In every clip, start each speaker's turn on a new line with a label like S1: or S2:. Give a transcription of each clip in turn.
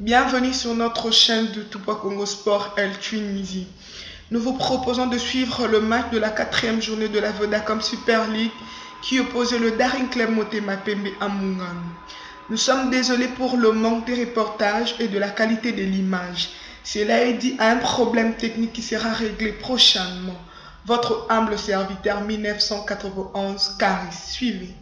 S1: Bienvenue sur notre chaîne de Touba Congo Sport El Tunisie. Nous vous proposons de suivre le match de la 4e journée de la Vodacom Super League qui opposait le Daring Club Motema Pembe à Mungano. Nous sommes désolés pour le manque des reportages et de la qualité de l'image. Cela est dû à un problème technique qui sera réglé prochainement. Votre humble serviteur 1991 Caris. Suivez.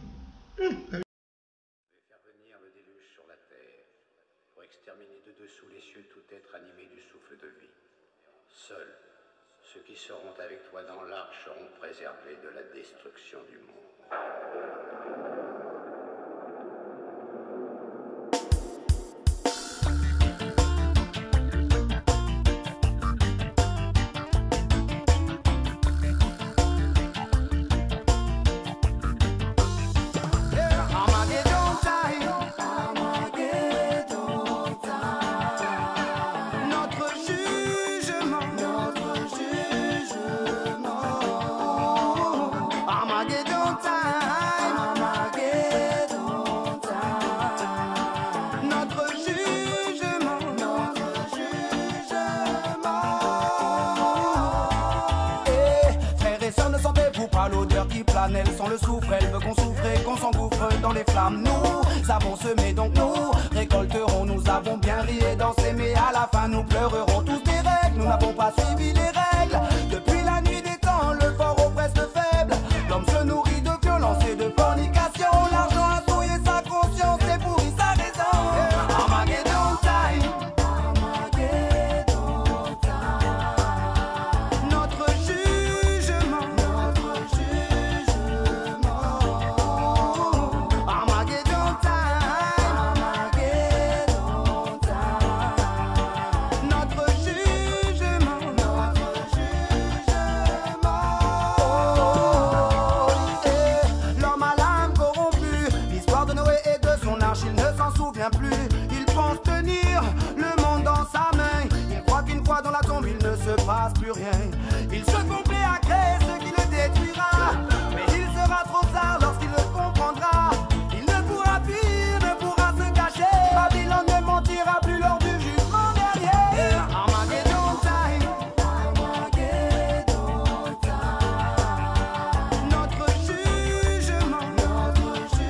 S2: Exterminer de dessous les cieux tout être animé du souffle de vie. Seuls ceux qui seront avec toi dans l'arche seront préservés de la destruction du monde.
S3: L'odeur qui plane, elle sent le soufre, elle veut qu'on souffre et qu'on s'engouffre dans les flammes. Nous avons semé, donc nous récolterons. Nous avons bien ri et dansé, mais à la fin nous pleurerons tous des règles. Nous n'avons pas suivi les règles. Depuis la nuit des temps, le fort oppresse le faible. L'homme se nourrit de violence et de fornication. L'argent a souillé sa conscience et pourri sa raison. Armageddon time. Armageddon time. Notre jugement. Plus. Il pense tenir le monde dans sa main. Il croit qu'une fois dans la tombe il ne se passe plus rien. Il se complaît à créer ce qui le détruira. Mais il sera trop tard lorsqu'il le comprendra. Il ne pourra fuir, ne pourra se cacher. Babylone ne mentira plus lors du jugement dernier. Armageddon time. Armageddon time. Notre jugement. Notre jugement.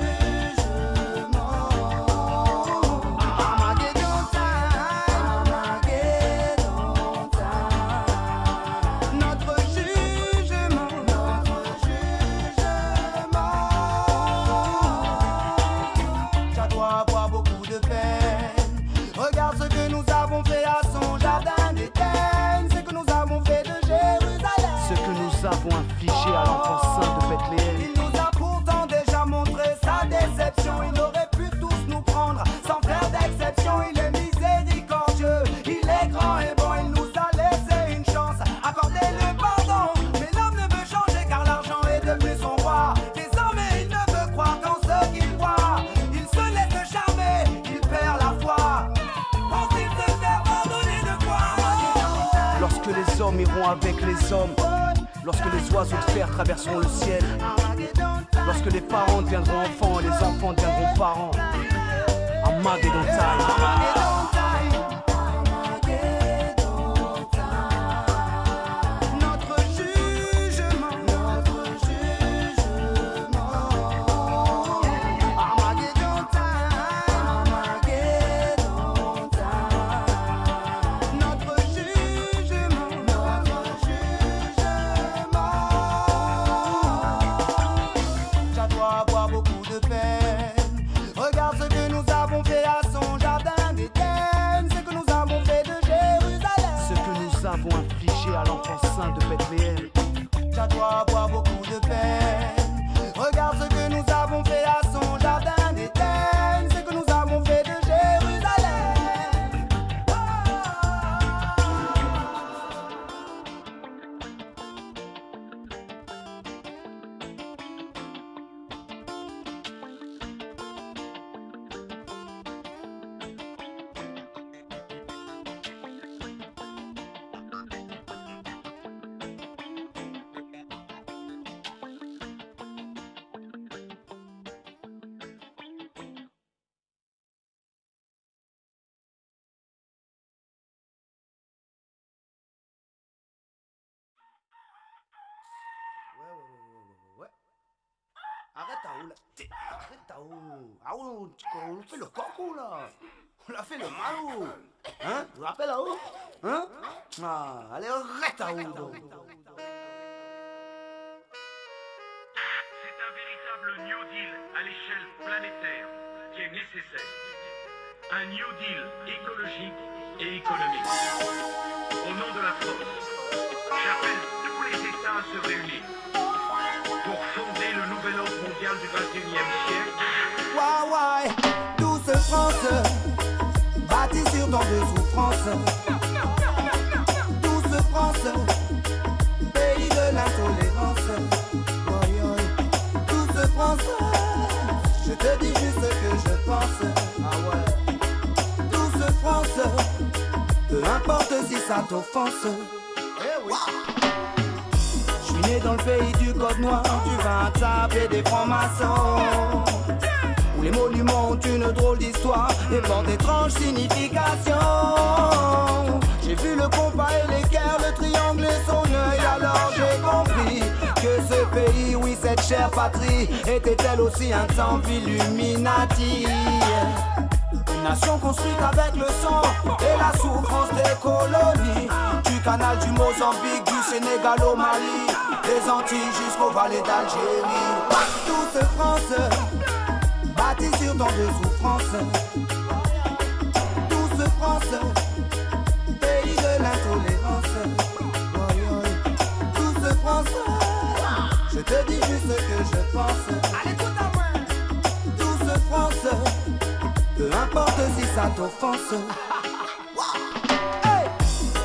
S3: Regarde ce que nous avons fait à son jardin d'Éden, ce que nous avons fait de Jérusalem,
S4: ce que nous avons infligé à l'enfant saint de Bethléem.
S3: Il nous a pourtant déjà montré sa déception. Il aurait pu tous nous prendre sans faire d'exception. Il est miséricordieux, il est grand et bon. Il nous a laissé une chance, accordez-le pardon. Mais l'homme ne veut changer car l'argent est devenu son roi. Désormais il ne veut croire qu'en ce qu'il voit. Il se laisse charmer, il perd la foi.
S4: Lorsque les hommes iront avec les hommes, lorsque les oiseaux de fer traverseront le ciel, lorsque les parents deviendront enfants et les enfants deviendront parents. Armageddon time.
S3: Regarde ce que nous avons fait à son jardin.
S4: Arrête, Tao. On fait le coco là. On l'a fait le malou. Hein? Tu te rappelles là-haut? Hein? Ah, allez, arrête, Tao.
S5: C'est un véritable New Deal à l'échelle planétaire qui est nécessaire. Un New Deal écologique et économique. Au nom de la France, j'appelle tous les États à se réunir pour fonder le nouvel ordre mondial du XXIe siècle.
S3: Ouais, douce France, bâtie sur tant de souffrances. Douce France, pays de l'intolérance. Douce France, je te dis juste ce que je pense. Ah ouais. Douce France, peu importe si ça t'offense. Eh oui. Je suis né dans le pays du code noir, du vin à table et des francs-maçons, où les monuments ont une drôle d'histoire et portent d'étranges significations. J'ai vu le compas et l'équerre, le triangle et son œil, alors j'ai compris que ce pays, oui cette chère patrie, était elle aussi un temple Illuminati. Une nation construite avec le sang et la souffrance des colonies, du canal du Mozambique, du Sénégal au Mali, des Antilles jusqu'aux vallées d'Algérie. Douce France, bâtie sur tant de souffrances. Douce France, pays de l'intolérance. Douce France, je te dis juste ce que je pense. Douce France, peu importe si ça t'offense.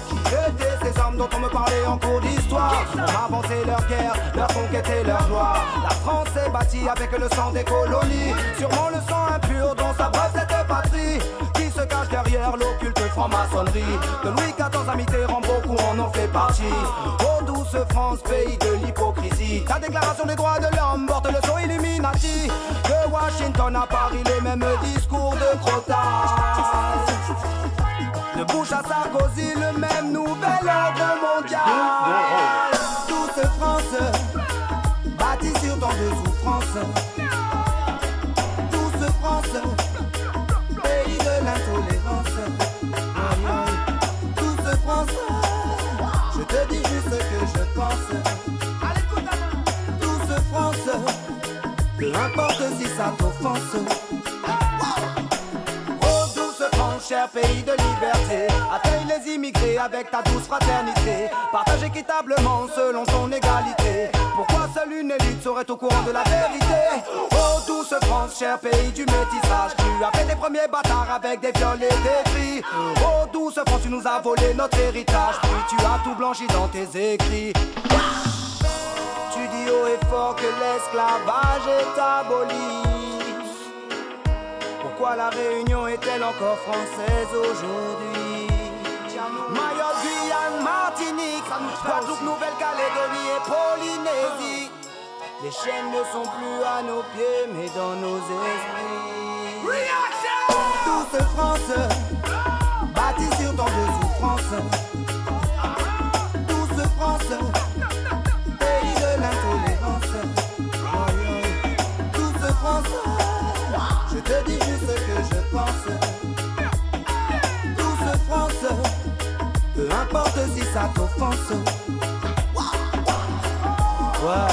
S3: Qui jetaient ces armes dont on me parlait en cours d'histoire, pour m'avancer leur guerre, leur conquête et leur gloire. La France est bâtie avec le sang des colonies, sûrement le sang impur dont s'abreuve cette patrie, qui se cache derrière l'occulte franc-maçonnerie. De Louis XIV à Mitterrand, beaucoup en ont fait partie. Oh douce France, pays de l'hypocrisie, ta déclaration des droits de l'homme porte le son Illuminati. De Washington à Paris, les mêmes discours de crottage. De Bush à Sarkozy, le même nouvel ordre mondial. Douce France, bâtie sur tant de souffrances. Douce France, pays de l'intolérance. Douce France, je te dis juste ce que je pense. Douce France, peu importe si ça t'offense. Cher pays de liberté, accueille les immigrés avec ta douce fraternité. Partage équitablement selon ton égalité. Pourquoi seule une élite serait au courant de la vérité? Oh douce France, cher pays du métissage, tu as fait tes premiers bâtards avec des viols et des cris. Oh douce France, tu nous as volé notre héritage, puis tu as tout blanchi dans tes écrits. Tu dis haut et fort que l'esclavage est aboli. Pourquoi la Réunion est-elle encore française aujourd'hui? Mayotte, Guyane, Martinique, Guadeloupe, Nouvelle-Calédonie et Polynésie. Les chaînes ne sont plus à nos pieds mais dans nos esprits. Douce France, bâtie sur tant de souffrances. Douce France, pays de l'intolérance. Douce France, je te dis juste ce que je pense. Douce France, peu importe si ça t'offense. Ouais,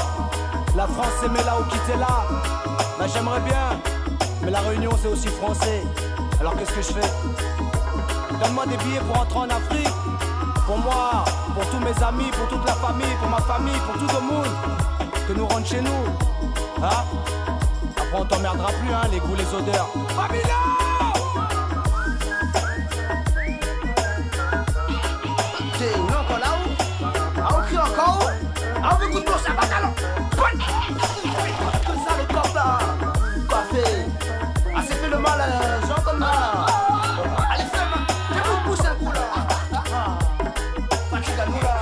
S3: la France c'est là où quitter là. Bah j'aimerais bien, mais la Réunion c'est aussi français. Alors qu'est-ce que je fais? Donne-moi des billets pour entrer en Afrique. Pour moi, pour tous mes amis, pour toute la famille, pour ma famille, pour tout le monde. Que nous rentre chez nous. Hein? Après on t'emmerdera plus hein, les goûts, les odeurs. Famila!
S4: T'es où encore là-haut? Ah ok encore? Ah on veut goûter ça batalon. Tout ça le corps là. Coiffé. Ah c'est fait le mal genre comme là. Allez fais-moi. Fais-moi pousser un coup là. Fatigue à nous là.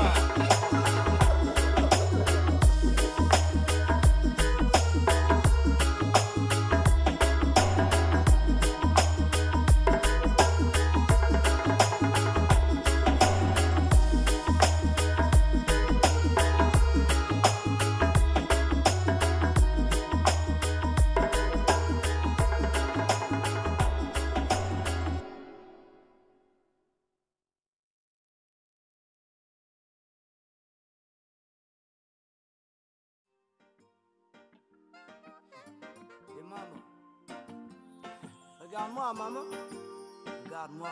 S4: Regarde-moi, maman. Regarde-moi.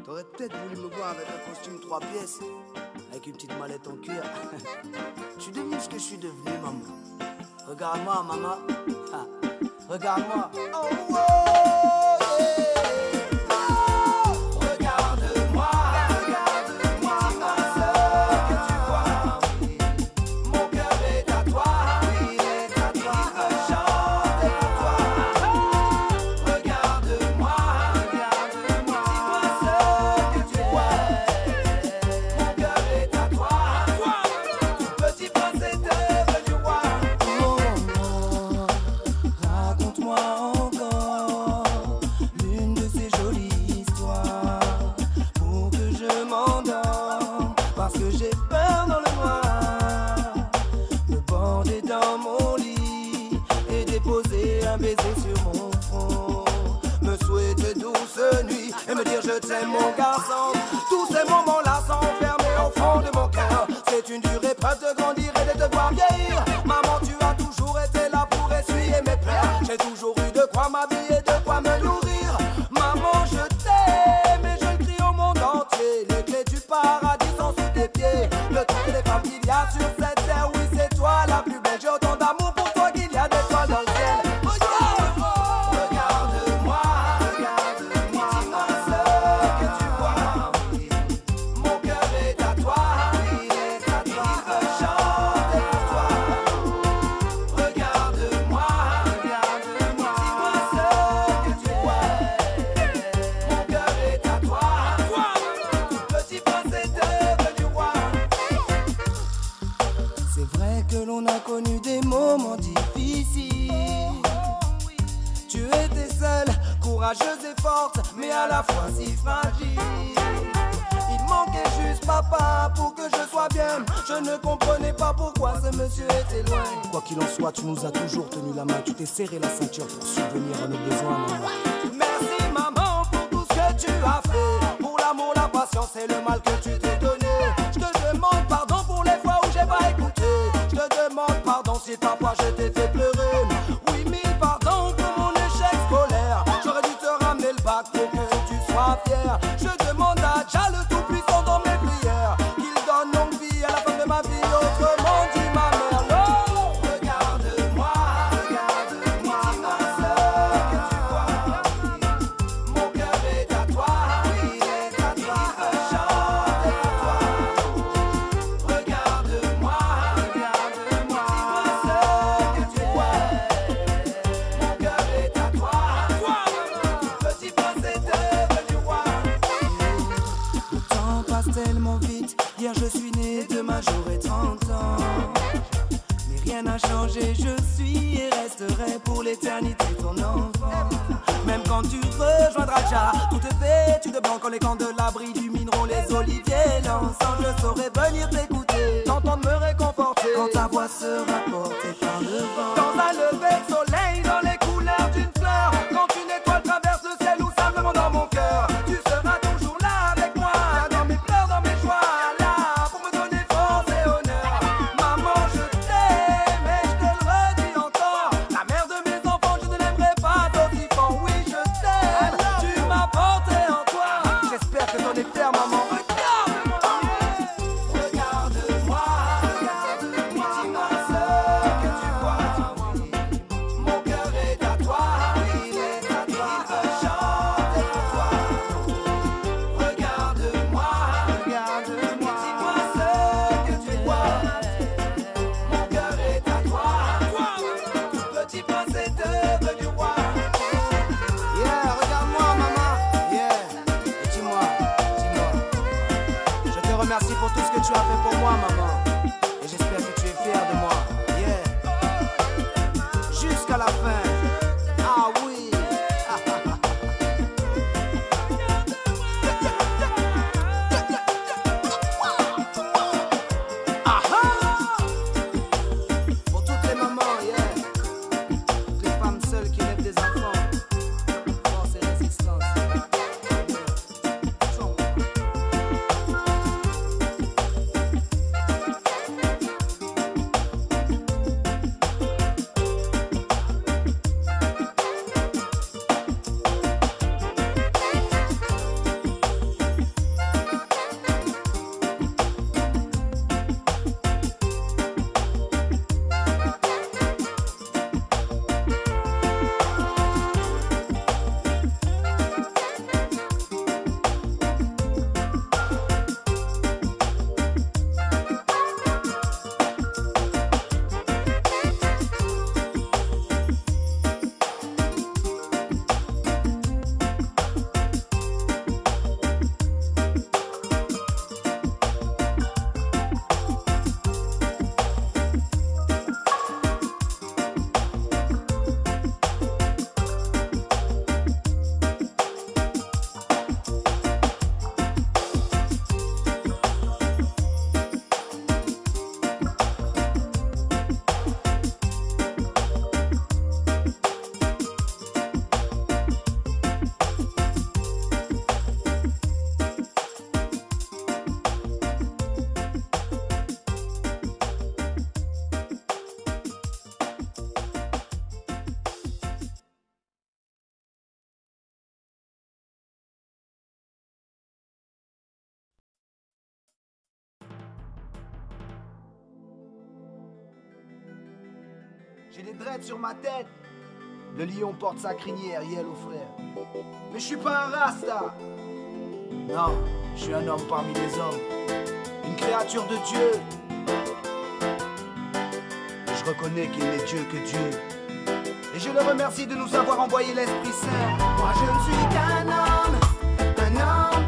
S4: T'aurais peut-être voulu me voir avec un costume 3 pièces, avec une petite mallette en cuir. Je suis devenu ce que je suis devenu, maman. Regarde-moi, maman. Ah, regarde-moi. Oh, oh, yeah.
S3: Et me dire je t'aime mon garçon. Tous ces moments-là sont enfermés au fond de mon cœur. C'est une dure épreuve de grandir et de te voir vieillir. Maman, tu as toujours été là pour essuyer mes pleurs. J'ai toujours eu de quoi m'habiller, de quoi me nourrir. Maman, je t'aime et je le crie au monde entier. Les clés du paradis sont sous tes pieds. De toutes les femmes qu'il y a sur cette terre, oui c'est toi la plus belle. J'ai autant d'amour pour toi qu'il y a d'étoiles dans le ciel. Connu des moments difficiles. Tu étais seule, courageuse et forte, mais à la fois si fragile. Il manquait juste papa pour que je sois bien. Je ne comprenais pas pourquoi ce monsieur était loin.
S4: Quoi qu'il en soit, tu nous as toujours tenu la main. Tu t'es serré la ceinture pour subvenir à nos besoins, maman.
S3: Merci maman pour tout ce que tu as fait. Pour l'amour, la patience et le mal que tu t'es donné. Je te demande pardon pour les fois où j'ai pas écouté. Je te demande pardon si parfois je t'ai fait pleurer. Oui, mille pardons pour mon échec scolaire. J'aurais dû te ramener le bac pour que tu sois fier. Je demande à Jah le Tout-Puissant dans mes prières qu'il donne longue vie à la fin de ma vie. Autrement dit ma mère, non. Regarde-moi, regarde-moi, dis-moi ce que tu vois. Mon cœur est à toi, il est à toi. Chante à toi. Regarde-moi, regarde-moi, dis-moi ce que tu vois. Mon cœur est à toi. Petit prince est devenu roi. Le temps passe tellement vite. Hier je suis né, demain j'aurai 30 ans. Mais rien n'a changé, je suis et resterai pour l'éternité ton enfant. Même quand tu rejoindras Jah, tout est vêtu de blanc quand les camps de l'abri illumineront les oliviers. L'encens, je saurai venir t'écouter, t'entendre me réconforter quand ta voix sera portée par le vent. Dans un lever de soleil, dans les couleurs d'une fleur, quand une étoile traverse le ciel ou simplement dans mon cœur, tu seras toujours là avec moi, dans mes pleurs, dans mes joies, là pour me donner force et honneur. Maman, je t'aime et je te le redis encore. La mère de mes enfants, je ne l'aimerais pas aussi fort. Oui, je t'aime, tu m'as porté en toi. J'espère que t'en es fière, maman. Regarde-moi, regarde-moi, dis-moi ce que tu vois. Mon cœur est à toi, il est à toi. Il veut chanter pour toi. Regarde-moi, regarde-moi, dis-moi ce que tu vois. Mon cœur est à toi. Petit prince est devenu roi. Yeah, regarde-moi, maman. Yeah, et dis-moi. Je te remercie pour tout ce que tu as fait pour moi, maman. Et j'espère que tu es fière de moi. Yeah. Jusqu'à la fin. Ah oui. Ah ah. Pour toutes les mamans, yeah. Toutes les femmes seules qui élèvent des enfants. Force et résistance.
S4: J'ai des dreads sur ma tête. Le lion porte sa crinière, yellow frère. Mais je suis pas un rasta. Non, je suis un homme parmi les hommes. Une créature de Dieu. Et je reconnais qu'il n'est Dieu que Dieu. Et je le remercie de nous avoir envoyé l'Esprit Saint. Moi je ne suis qu'un homme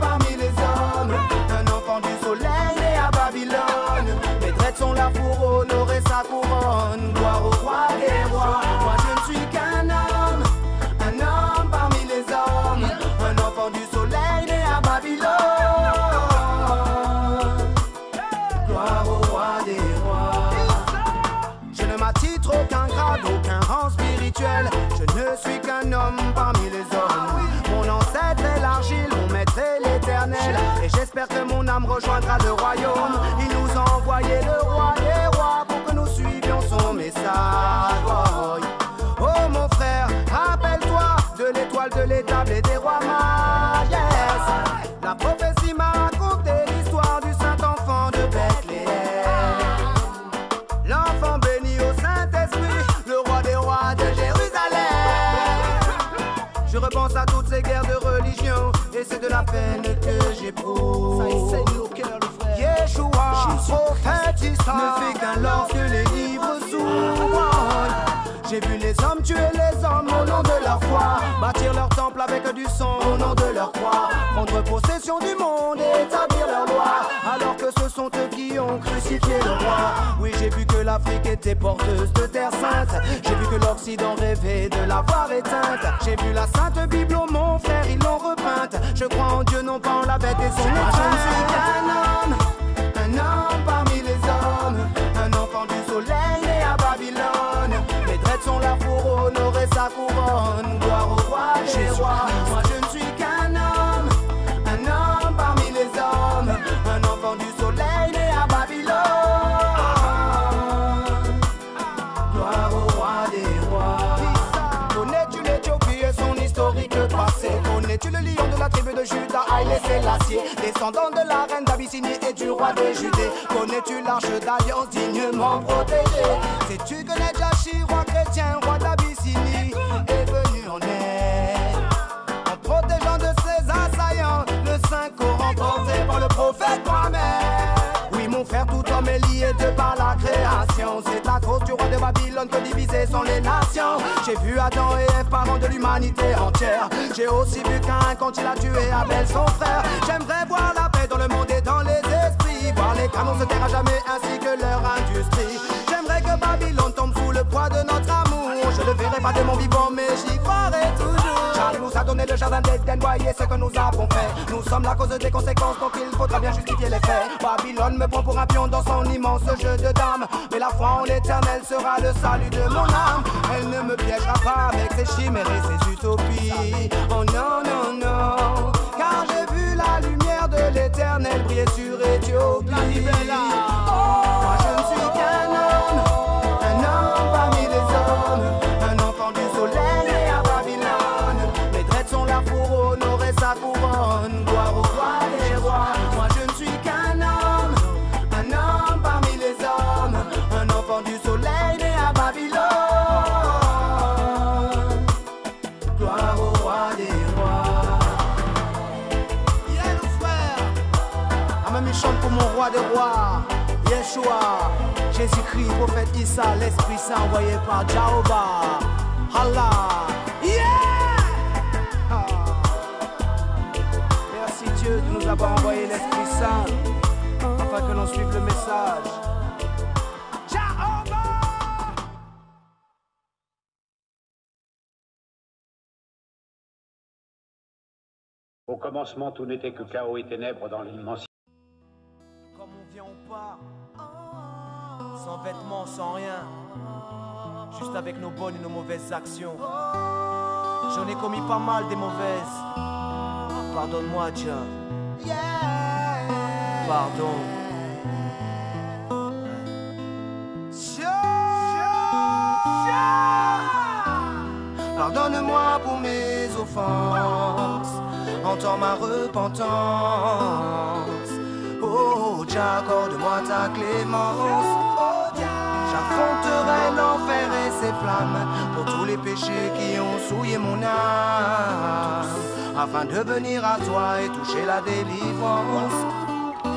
S4: parmi les hommes. Un enfant du soleil né à Babylone. Mes dreads sont là pour honorer sa couronne. Gloire au roi des rois. Moi je ne suis qu'un homme parmi les hommes. Un enfant du soleil né à Babylone. Gloire au roi des rois. Je ne m'attitre aucun grade, aucun rang spirituel. Je ne suis qu'un homme parmi les hommes. Mon ancêtre est l'argile, mon maître est l'éternel. Et j'espère que mon âme rejoindra le royaume. Il nous a envoyé le roi des rois pour que nous suivions son message. Oh mon frère, rappelle-toi de l'étoile de l'étable et des rois mages. Yes. La prophétie m'a raconté l'histoire du saint enfant de Bethléem. L'enfant béni au Saint-Esprit, le roi des rois de Jérusalem. Je repense à toutes ces guerres de religion et c'est de la peine que j'éprouve. Ça essaye nos cœurs, le frère. Yeshua, prophète Issa, ne fait qu'un lorsque les livres s'ouvrent. J'ai vu les hommes tuer les hommes au nom de leur foi, bâtir leur temple avec du sang au nom de leur croix, prendre possession du monde et établir leur loi, alors que ce sont eux qui ont crucifié le roi. Oui, j'ai vu que l'Afrique était porteuse de terre sainte. J'ai vu que l'Occident rêvait de l'avoir éteinte. J'ai vu la sainte Bible, oh mon frère, ils l'ont repeinte. Je crois en Dieu, non pas en la bête et son étreinte. Je ne suis qu'un homme parmi les hommes. Un enfant du soleil né à Babylone. Mes dreads sont là pour honorer sa couronne. Gloire au roi des rois. Moi je ne suis qu'un homme parmi les hommes. Un enfant du soleil né à Babylone. Gloire au roi des rois. Connais-tu l'Éthiopie et son historique passé? Connais-tu le lion de la tribu de Juda, Haïlé Sélassié, descendant de la reine d'Abyssinie et du roi de Judée? Connais-tu l'arche d'alliance dignement protégée? Sais-tu que Nedjachi, roi chrétien, roi d'Abyssinie, est venu en aide en protégeant de ses assaillants le Saint-Coran porté par le prophète Mohammed? Oui mon frère, tout homme est lié de par la création. C'est à cause du roi de Babylone que divisées sont les nations. J'ai vu Adam et Ève, parents de l'humanité entière. J'ai aussi vu Caïn quand il a tué Abel son frère. J'aimerais voir la paix dans le monde et dans les esprits, voir les canons se taire à jamais ainsi que leur industrie. J'aimerais que Babylone tombe sous le poids de notre amour. Je le verrai pas de mon vivant mais j'y croirai toujours. Charles nous a donné le jardin d'Éden, voyez ce que nous avons fait. Nous sommes la cause des conséquences donc il faudra bien justifier les faits. Babylone me prend pour un pion dans son immense jeu de dames, mais la foi en l'éternel sera le salut de mon âme. Elle ne me piégera pas avec ses chimères et ses utopies. Oh non, non, non, car j'ai vu la lumière de l'éternel briller sur Éthiopie. Moi je ne suis qu'un homme parmi les hommes. Un enfant du soleil né à Babylone. Mes dreads sont là pour honorer sa couronne. Gloire au roi des rois. Moi je ne suis qu'un homme parmi les hommes. Un enfant du soleil né à Babylone. Gloire au roi des rois. Yeah, nos frères. Ah, même il chante pour mon roi des rois, Yeshua, Jésus-Christ, prophète Issa, l'Esprit Saint envoyé par Jéhovah. Allah. Yeah! Ah. Merci Dieu de nous avoir envoyé l'Esprit Saint afin que l'on suive le message. Jéhovah!
S2: Au commencement, tout n'était que chaos et ténèbres dans l'immensité.
S4: Comme on vient, on part. Sans vêtements, sans rien. Juste avec nos bonnes et nos mauvaises actions. J'en ai commis pas mal des mauvaises. Pardonne-moi, Dieu. Pardon. Pardonne-moi pour mes offenses. Entends ma repentance. Oh, Jah, accorde-moi ta clémence.
S3: J'affronterai l'enfer et ses flammes pour tous les péchés qui ont souillé mon âme, afin de venir à toi et toucher la délivrance.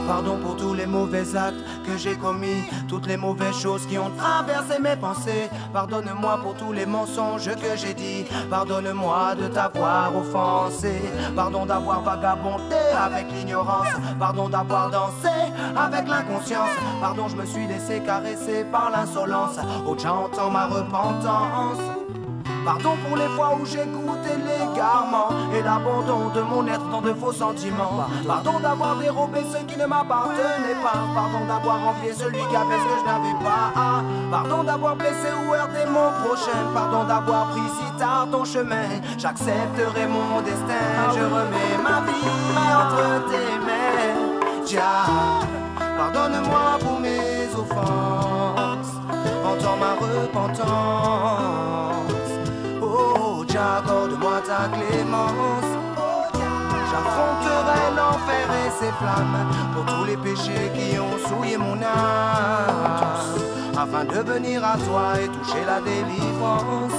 S3: Pardon pour tous les mauvais actes que j'ai commis, toutes les mauvaises choses qui ont traversé mes pensées. Pardonne-moi pour tous les mensonges que j'ai dit. Pardonne-moi de t'avoir offensé. Pardon d'avoir vagabondé avec l'ignorance. Pardon d'avoir dansé avec l'inconscience. Pardon, je me suis laissé caresser par l'insolence. Oh, j'entends ma repentance. Pardon pour les fois où j'ai goûté l'égarement et l'abandon de mon être dans de faux sentiments. Pardon d'avoir dérobé ce qui ne m'appartenait pas. Pardon d'avoir envié celui qui avait ce que je n'avais pas. Pardon d'avoir blessé ou heurté mon prochain. Pardon d'avoir pris si tard ton chemin. J'accepterai mon destin. Je remets ma vie entre tes mains. Jah, pardonne-moi pour mes offenses. Entends ma repentance. Oh, Jah, accorde-moi ta clémence. J'affronterai l'enfer et ses flammes pour tous les péchés qui ont souillé mon âme, afin de venir à toi et toucher la délivrance.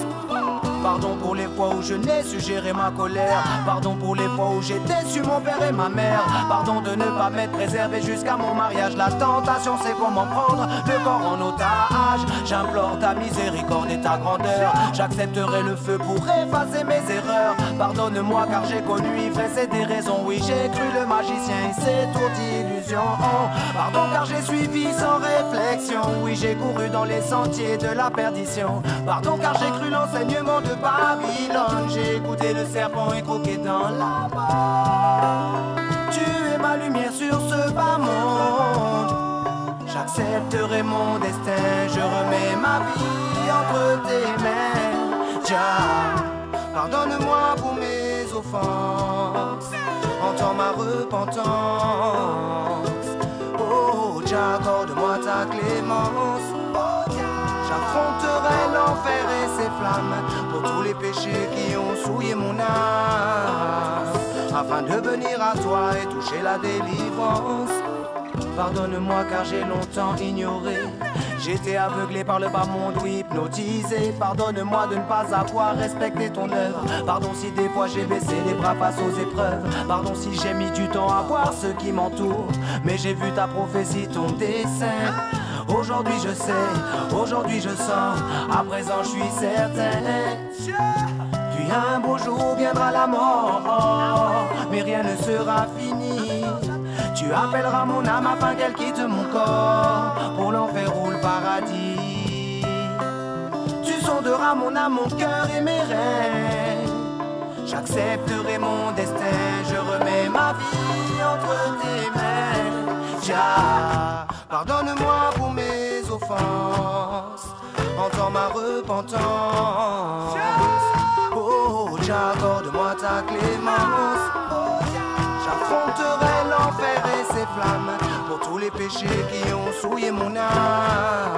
S3: Pardon pour les fois où je n'ai su gérer ma colère. Pardon pour les fois où j'ai déçu mon père et ma mère. Pardon de ne pas m'être préservé jusqu'à mon mariage. La tentation c'est comment prendre le corps en otage. J'implore ta miséricorde et ta grandeur. J'accepterai le feu pour effacer mes erreurs. Pardonne-moi car j'ai connu ivresse et des raisons. Oui, j'ai cru le magicien et ses tours d'illusion. Pardon car j'ai suivi sans réflexion. Oui, j'ai couru dans les sentiers de la perdition. Pardon car j'ai cru l'enseignement de Babylone. J'ai écouté le serpent et croqué dans la barre. Tu es ma lumière sur ce bas monde. J'accepterai mon destin. Je remets ma vie entre tes mains. Jah, pardonne-moi pour mes offenses. Entends ma repentance. Oh, Jah, accorde-moi ta clémence. J'affronterai l'enfer et ses flammes pour tous les péchés qui ont souillé mon âme, afin de venir à toi et toucher la délivrance. Pardonne-moi car j'ai longtemps ignoré. J'étais aveuglé par le bas monde ou hypnotisé. Pardonne-moi de ne pas avoir respecté ton œuvre. Pardon si des fois j'ai baissé les bras face aux épreuves. Pardon si j'ai mis du temps à voir ce qui m'entoure. Mais j'ai vu ta prophétie, ton dessein. Aujourd'hui je sais, aujourd'hui je sens, à présent je suis certain. Puis un beau jour viendra la mort, mais rien ne sera fini. Tu appelleras mon âme afin qu'elle quitte mon corps, pour l'enfer ou le paradis. Tu sonderas mon âme, mon cœur et mes rêves. J'accepterai mon destin, je remets ma vie entre tes mains. Jah, pardonne-moi pour mes offenses. Entends ma repentance. Oh, Jah, accorde-moi ta clémence. J'affronterai l'enfer et ses flammes pour tous les péchés qui ont souillé mon âme,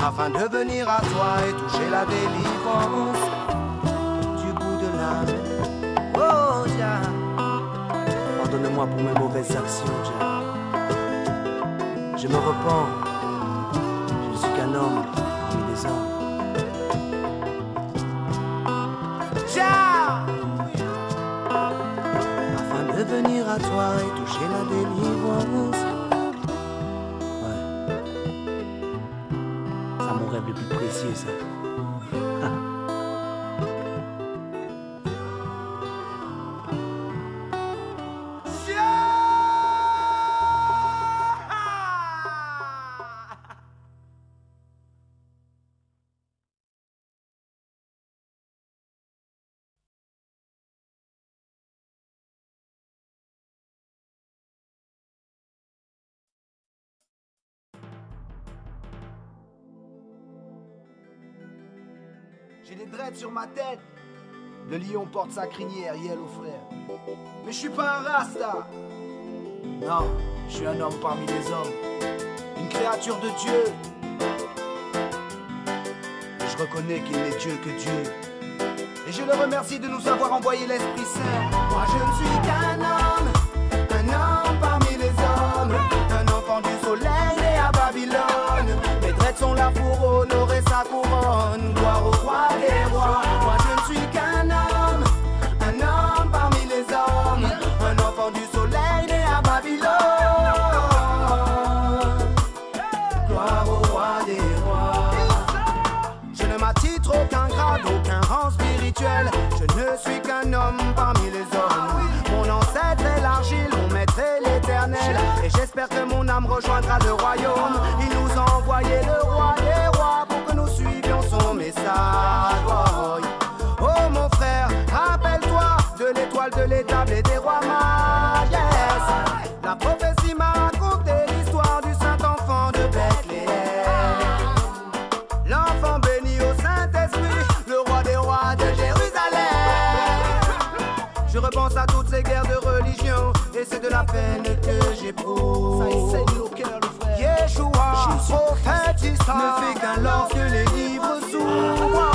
S3: afin de venir à toi et toucher la délivrance du bout de l'âme. Oh, Jah, pardonne-moi pour mes mauvaises actions, Jah. Je me repens, je ne suis qu'un homme parmi les hommes. Jah, afin de venir à toi et toucher la délivrance. Ouais, c'est mon rêve le plus précieux, ça. J'ai des dreads sur ma tête. Le lion porte sa crinière, yellow frère. Mais je suis pas un rasta. Non, je suis un homme parmi les hommes. Une créature de Dieu. Et je reconnais qu'il n'est Dieu que Dieu. Et je le remercie de nous avoir envoyé l'Esprit Saint. Moi je ne suis qu'un homme parmi les hommes. Un enfant du soleil né à Babylone. Mes dreads sont là pour j'espère que mon âme rejoindra le royaume. Il nous a envoyé le roi des rois pour que nous suivions son message. Oh mon frère, rappelle-toi de l'étoile de l'étable et des rois mages. Yes. La prophétie m'a raconté l'histoire du saint enfant de Bethléem. L'enfant béni au Saint-Esprit, le roi des rois de Jérusalem. Je repense à toutes ces guerres de religion et c'est de la peine que j'éprouve. Ça y saigne au cœur, le frère. Yeshua, prophète Issa, ne fait qu'un lorsque les livres s'ouvrent.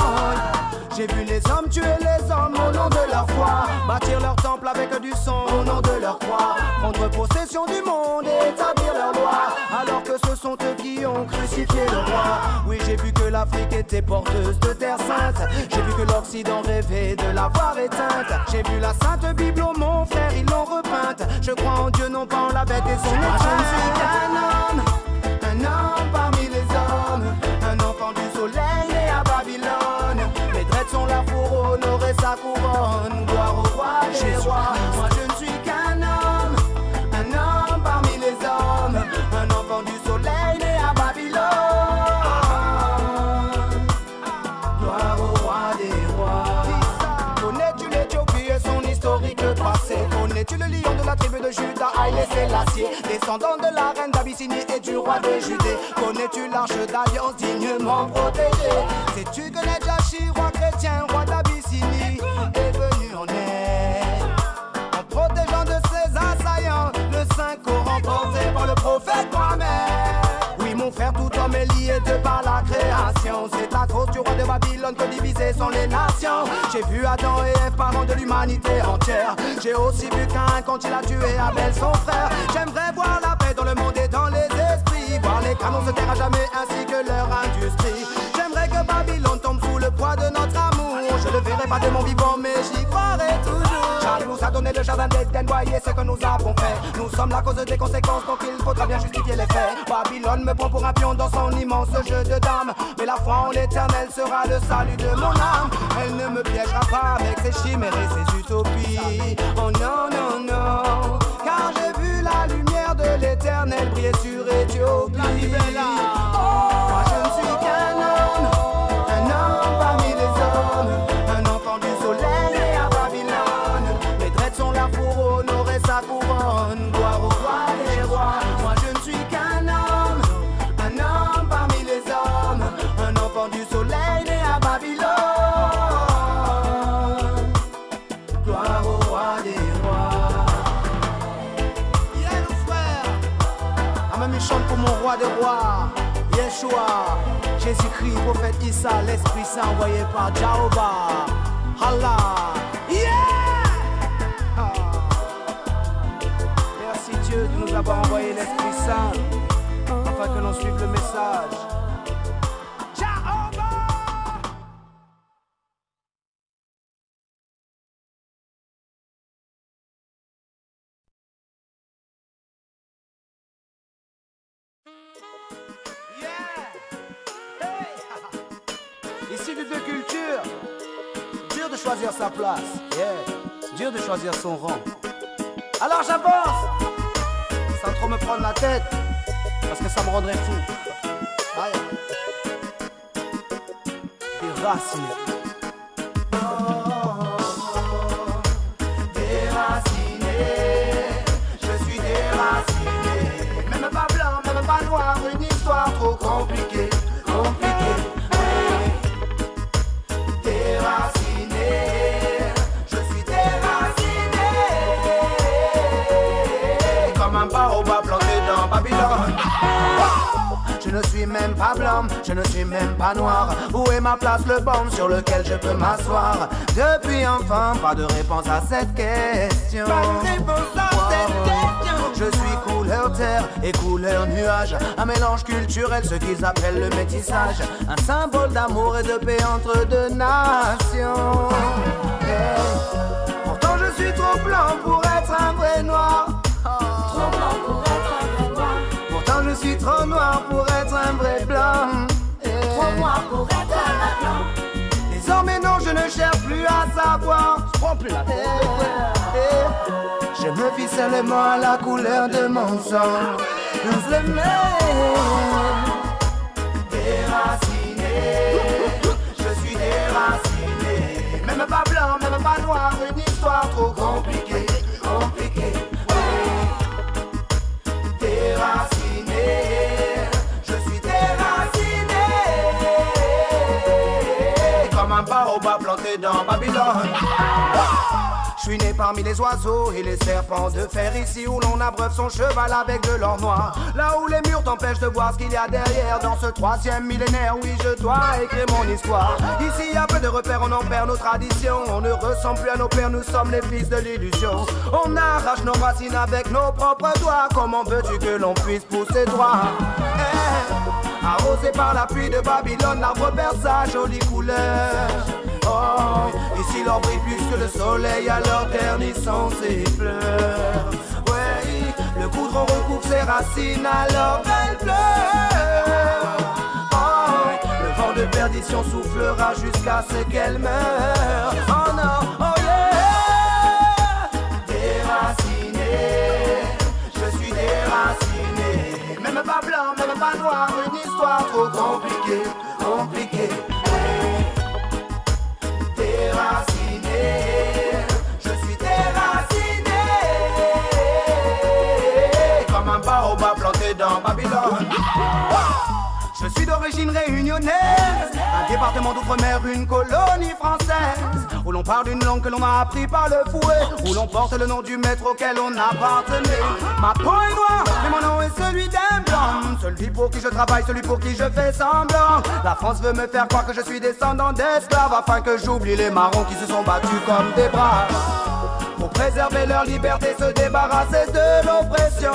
S3: J'ai vu les hommes tuer les hommes au nom de leur foi, bâtir leur temple avec du sang au nom de leur croix, prendre possession du monde et établir leur loi, alors que ce sont eux qui ont crucifié le roi. Oui, j'ai vu que l'Afrique était porteuse de terre sainte, j'ai vu que l'Occident rêvait de la voir éteinte. J'ai vu la Sainte Bible, oh mon frère, ils l'ont repeinte. Je crois en Dieu, non pas en la bête et son étreinte. Je ne suis qu'un homme parmi les hommes, un enfant du soleil né à Babylone. Mes dreads sont là pour honorer sa couronne. Gloire au roi des rois. Moi je ne suis qu'un homme parmi les hommes, un enfant du soleil né à Babylone. Gloire au roi des rois. Connais-tu l'Éthiopie et son historique passé? Connais-tu le lion de la tribu de Juda, Haïlé Sélassié, descendant de la reine d'Abyssinie et du roi de Judée? Connais-tu l'arche d'alliance dignement protégée? Sais-tu que Nedjachi, roi chrétien, roi d'Abyssinie, est venu en aide en protégeant de ses assaillants le Saint Coran porté par le prophète Mohammed? Oui mon frère, tout homme est lié de par la création. C'est à cause du roi de Babylone que divisées sont les nations. J'ai vu Adam et Ève, parents de l'humanité entière. J'ai aussi vu Caïn quand il a tué Abel son frère. J'aimerais voir la paix dans le monde et dans les esprits, voir les canons se taire à jamais ainsi que leur industrie. J'aimerais que Babylone tombe sous le poids de notre amour. Je le verrai pas de mon vivant mais j'y croirai toujours. Charles nous a donné le jardin d'Éden, voyez ce que nous avons fait. Nous sommes la cause des conséquences donc il faudra bien justifier les faits. Babylone me prend pour un pion dans son immense jeu de dames, mais la foi en l'éternel sera le salut de mon âme. Elle ne me piégera pas avec ses chimères et ses utopies. Oh non, non, non, car j'ai vu la lumière de l'éternel briller sur Éthiopie. Moi je ne suis qu'un homme parmi les hommes, un enfant du soleil né à Babylone. Mes dreads sont là pour honorer sa couronne. Gloire au roi des rois. Moi je ne suis qu'un homme parmi les hommes, un enfant du soleil né à Babylone. Gloire au roi des rois. Yeah, nos frères. Ah, même il chante pour mon roi des rois, Yeshua, Jésus-Christ, prophète Issa, l'Esprit Saint envoyé par Jéhovah. Allah. Yeah! Ah. Merci Dieu de nous avoir envoyé l'Esprit Saint afin que l'on suive le message. Jéhovah! Ici de deux cultures, dur de choisir sa place, dur de choisir son rang. Alors j'avance, sans trop me prendre la tête, parce que ça me rendrait fou. Déraciné. Déraciné, je suis déraciné. Même pas blanc, même pas noir, une histoire trop compliquée, compliquée. Baobab planté dans Babylone. Je ne suis même pas blanc, je ne suis même pas noir. Où est ma place, le banc sur lequel je peux m'asseoir? Depuis enfant, pas de réponse à cette question. Pas de réponse à cette question. Je suis couleur terre et couleur nuage, un mélange culturel, ce qu'ils appellent le métissage, un symbole d'amour et de paix entre deux nations. Pourtant je suis trop blanc pour être un vrai noir. Trop blanc pour être un vrai noir. Pourtant je suis trop noir pour être un vrai blanc. Trop noir pour être un vrai blanc. Désormais non, je ne cherche plus à savoir. Je me fie seulement à la couleur de mon sang. Déraciné, je suis déraciné. Même pas blanc, même pas noir, une histoire trop compliquée, compliquée. Déraciné, je suis déraciné. Comme un baobab planté dans Babylone. Je suis né parmi les oiseaux et les serpents de fer, ici où l'on abreuve son cheval avec de l'or noir. Là où les murs t'empêchent de voir ce qu'il y a derrière. Dans ce 3e millénaire, oui, je dois écrire mon histoire. Ici y a peu de repères, on en perd nos traditions. On ne ressemble plus à nos pères, nous sommes les fils de l'illusion. On arrache nos racines avec nos propres doigts. Comment veux-tu que l'on puisse pousser droit? Arrosé par la pluie de Babylone, l'arbre perd sa jolie couleur. Oh, ici l'or brille plus que le soleil, alors ternissant ses fleurs. Ouais, le goudron recouvre ses racines, alors elle pleure. Oh, le vent de perdition soufflera jusqu'à ce qu'elle meure. Oh non, oh yeah. Déraciné, je suis déraciné. Même pas blanc, même pas noir, une histoire trop compliquée, compliquée. Déraciné, je suis déraciné. Comme un baobab planté dans Babylone. Je suis d'origine réunionnaise, un département d'outre-mer, une colonie française, où l'on parle une langue que l'on a appris par le fouet, où l'on porte le nom du maître auquel on appartenait. Ma peau est noire, mais mon nom est celui d'un blanc, celui pour qui je travaille, celui pour qui je fais semblant. La France veut me faire croire que je suis descendant d'esclaves, afin que j'oublie les marrons qui se sont battus comme des braves. Pour préserver leur liberté, se débarrasser de l'oppression.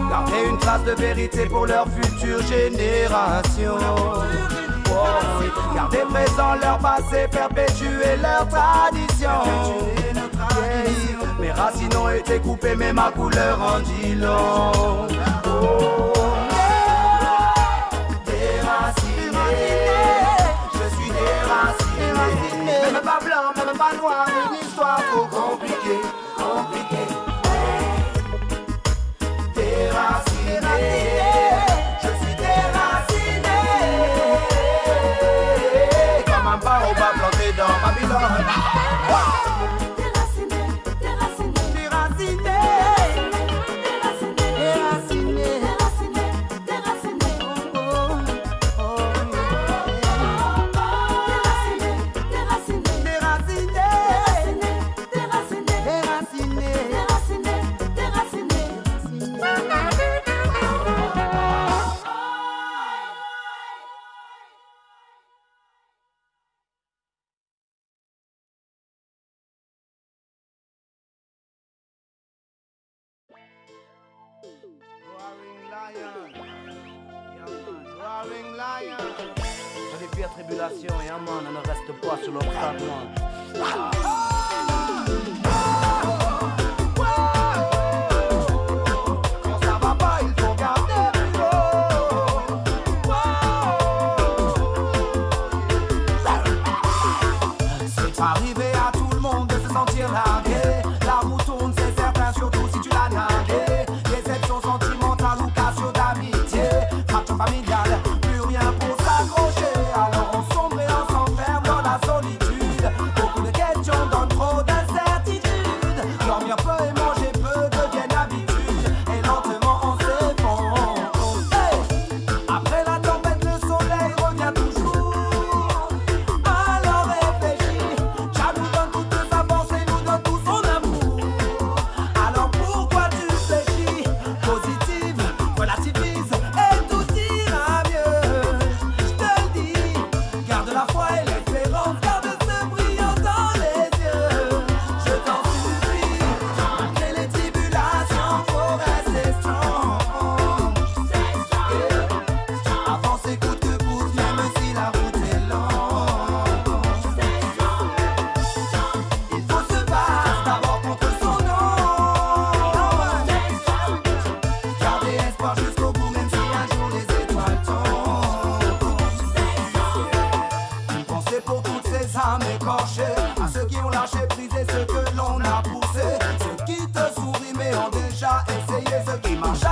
S3: Garder une trace de vérité pour leurs futures générations. Oh, oui. Garder présent leur passé, perpétuer leur tradition. Yeah. Mes racines ont été coupées, mais ma couleur en dit long. Oh, yeah. Déraciné, je suis déraciné. Même pas blanc, même pas noir, une histoire trop compliquée, compliquée. Déraciné, je suis déraciné. Comme un baobab planté dans Babylone. Déraciné, déraciné, déraciné, déraciné, déraciné, déraciné, Roaring lion.
S4: Dans les pires tribulations, et un man, on ne reste pas sur l'obstacle.
S3: Quand ça va pas, il faut garder du C'est arrivé à tout le monde de se sentir largué. La roue tourne, c'est certain, surtout si tu l'as nargué. Déception sentimentale ou cassure d'amitié. Fracture familiale, plus rien pour s'accrocher. Alors on sombre et on s'enferme dans la solitude. Beaucoup de questions donnent trop d'incertitudes. Dormir peu et manger peu deviennent habitude. Et lentement on s'effondre. Hey! Après la tempête, le soleil revient toujours. Alors réfléchis, Jah nous donne toute sa force et nous donne tout son amour. Alors pourquoi tu fléchis? Positive, relativise et tout ira mieux. Je te le dis, garde la foi et l'espérance, garde ce brillant dans les yeux. Je t'en supplie, malgré les tribulations, faut rester strong. Avancer coûte que coûte, même si la route est longue. Il faut se battre d'abord contre son nom. Garder espoir jusqu'au bout, même si un jour les étoiles tombent. Une pensée pour toutes ces âmes écorchées, à ceux qui ont lâché prise et ceux que l'on a poussés, ceux qui te sourient mais ont déjà essayé, ceux qui marchent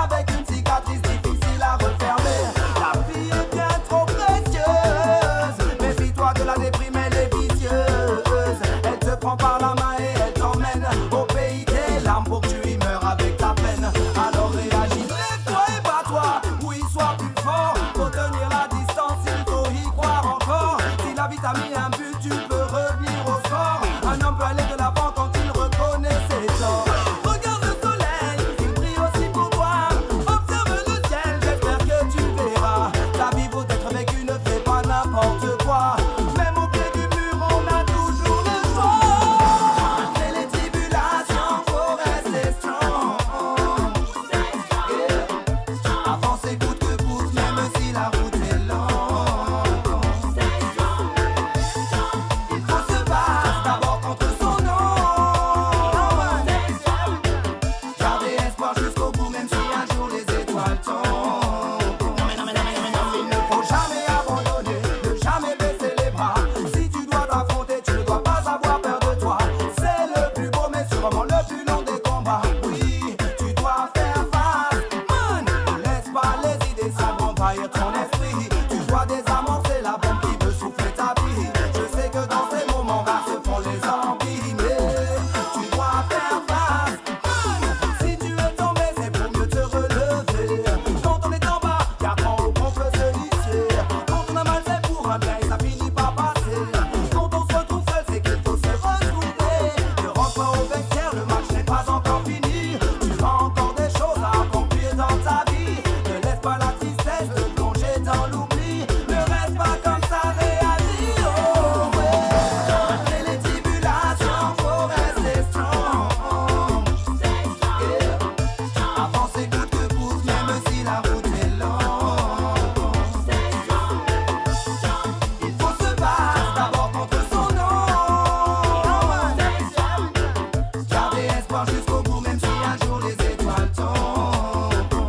S3: espoir jusqu'au bout, même si un jour les étoiles tombent.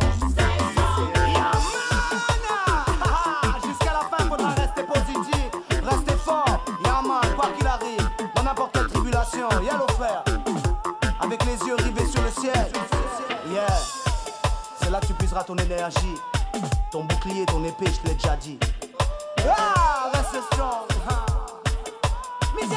S3: Jusqu'à la fin, faudra rester positif, rester fort. Yaman, quoi qu'il arrive, dans n'importe quelle tribulation, yellow frère, avec les yeux rivés sur le ciel. Yeah, c'est là que tu puiseras ton énergie, ton bouclier, ton épée, je te l'ai déjà dit. Ah, reste strong. Misao.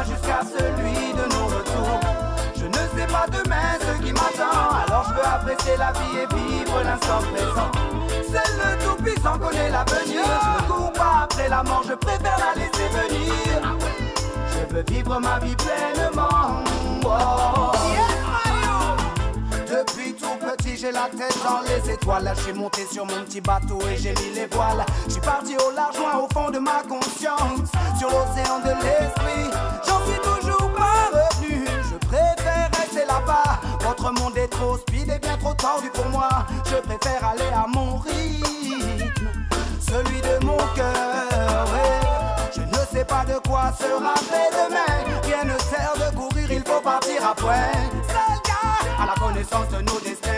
S3: Jusqu'à celui de nos retours. Je ne sais pas demain ce qui m'attend, alors je veux apprécier la vie et vivre l'instant présent. Seul le Tout-Puissant connaît l'avenir. Je ne cours pas après la mort, je préfère la laisser venir. Je veux vivre ma vie pleinement. Oh. Depuis tout petit, j'ai la tête dans les étoiles. Là, je suis monté sur mon petit bateau et j'ai mis les voiles. Je suis parti au large, loin au fond de ma conscience, sur l'océan de l'esprit. J'en suis toujours pas revenu. Je préfère rester là-bas. Votre monde est trop speed et bien trop tordu pour moi. Je préfère aller à mon rythme, celui de mon cœur. Ouais. Je ne sais pas de quoi sera fait demain. Rien ne sert de courir, il faut partir à point. Seul gars à la connaissance de nos destins.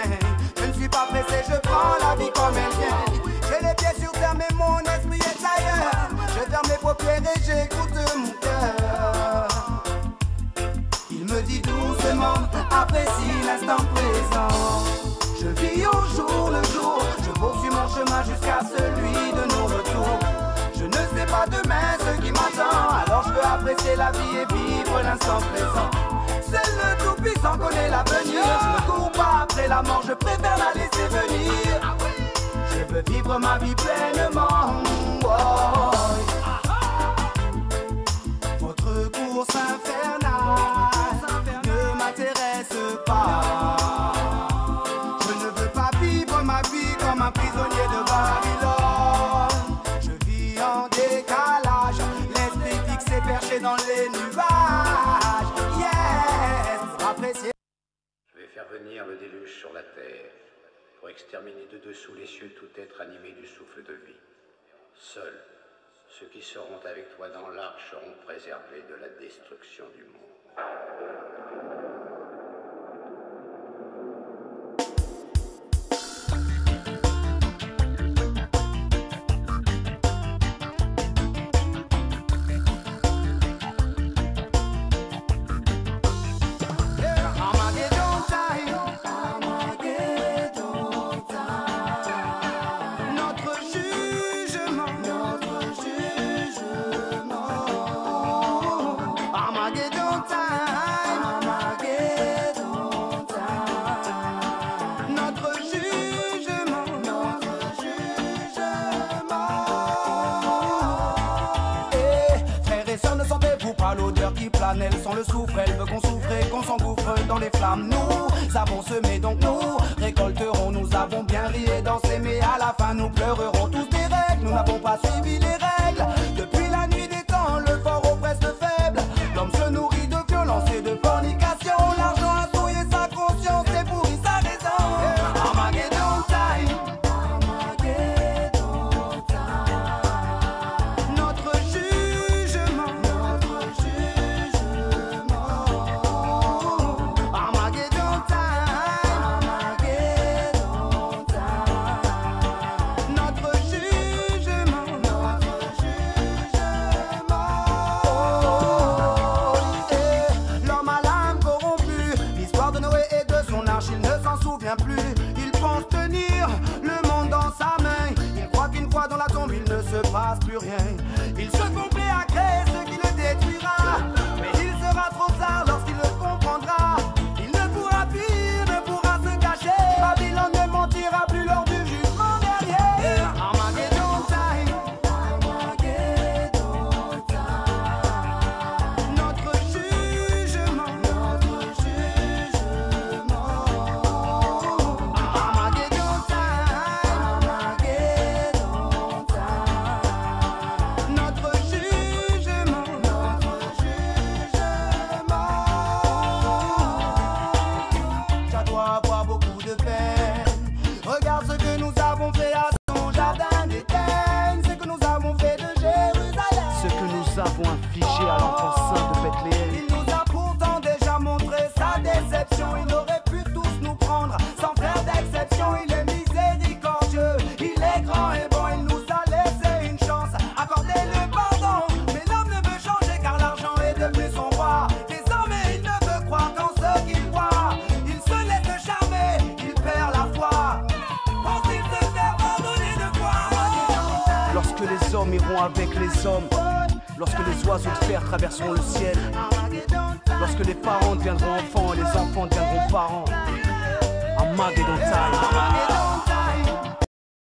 S3: Je ne suis pas pressé, je prends la vie comme elle vient. J'ai les pieds sur terre, mais mon esprit est ailleurs. Je ferme mes paupières et j'écoute mon cœur. Il me dit doucement, apprécie l'instant présent. Je vis au jour le jour, je poursuis mon chemin jusqu'à celui de nos retours. Je ne sais pas demain ce qui m'attend, alors je veux apprécier la vie et vivre l'instant présent. Seul le Tout-Puissant connaît l'avenir. Je ne cours pas après la mort, je préfère la laisser venir. Je veux vivre ma vie pleinement. Oh. Votre course infernale ne m'intéresse pas. Je ne veux pas vivre ma vie comme un prisonnier de Babylone. Je vis en décalage, l'esprit fixé perché dans les nuages. Yes, appréciez.
S2: Je vais faire venir le déluge sur la terre pour exterminer de dessous les cieux tout être animé du souffle de vie. Seuls ceux qui seront avec toi dans l'arche seront préservés de la destruction du monde.
S3: Elles sont le soufre, elles veulent qu'on souffre et qu'on s'engouffre dans les flammes. Nous avons semé, donc nous récolterons. Nous avons bien ri et dansé, mais à la fin nous pleurerons tous des règles. Nous n'avons pas suivi les règles. Depuis la nuit des temps, le fort oppresse le faible. L'homme se nourrit de violence et de fornication. L'argent a souillé sa conscience et pourri sa raison. Armageddon time. Armageddon time. Notre jugement. Plus. Il pense tenir le monde dans sa main. Il croit qu'une fois dans la tombe il ne se passe plus rien. Il se complaît à créer ce qui le détruira, mais il sera trop tard lorsqu'il le comprendra. Il ne pourra fuir, ne pourra se cacher. Babylone ne mentira plus lors du jugement. Armageddon, il aurait pu tous nous prendre sans faire d'exception. Il est miséricordieux, il est grand et bon, il nous a laissé une chance, accordez le pardon. Mais l'homme ne veut changer car l'argent est devenu son roi. Désormais il ne veut croire qu'en ce qu'il voit. Il se laisse charmer, il perd la foi. Pense-t-il se faire pardonner de quoi?
S4: Lorsque les hommes iront avec les hommes, lorsque les oiseaux de fer traverseront le ciel, lorsque les parents deviendront enfants et les enfants deviendront parents. Armageddon time.